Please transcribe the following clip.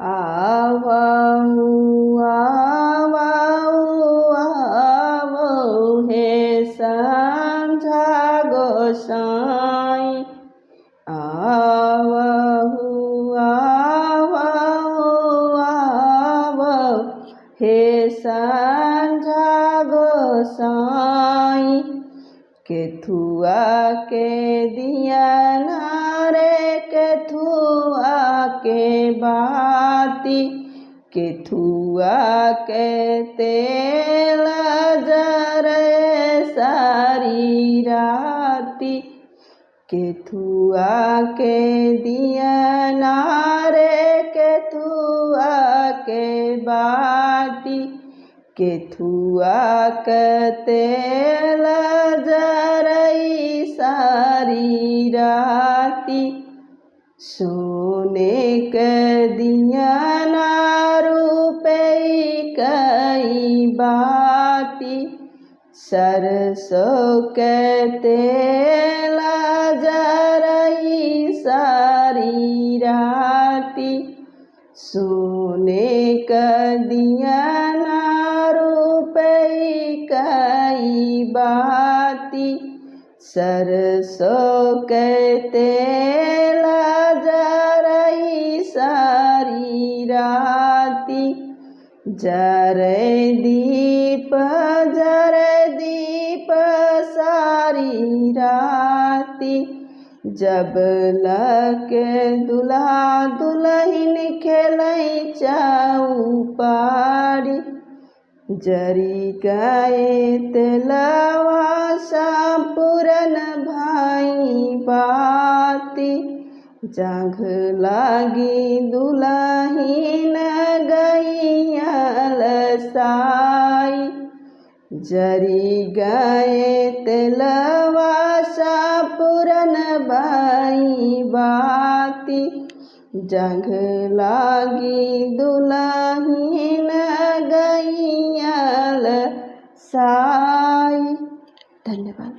आवहु आवहु आवहु हे संझा गोसाई। आवहु आवहु आवहु हे संझा गोसाई। केथुआ के दिया नारे केथुआ के बाती। केथुआ के तेल जरे सारी राती। केथुआ के दिया नारे केथुआ के बाती। केथुआ के तेल जरई सारी राती। सोने के दिया ना रुपई कई बाती। सरसों के तेल जरई सारी राती। सोने का दिया ना रुपई कई बाती। सरसों के तेल जरई सारी राती। जरे दीप सारी राती। जब लग दुल्हा दुल्हन खेलई चौपाड़ी। जरी गाए तेलवा संपूरन भाई बाती। जांघ लागी दुल्हन गईयल साई। जरी गाए तेलवा संपूरन भाई बाती। जांघ लागी दुल्हन गईयल साई। धन्यवाद।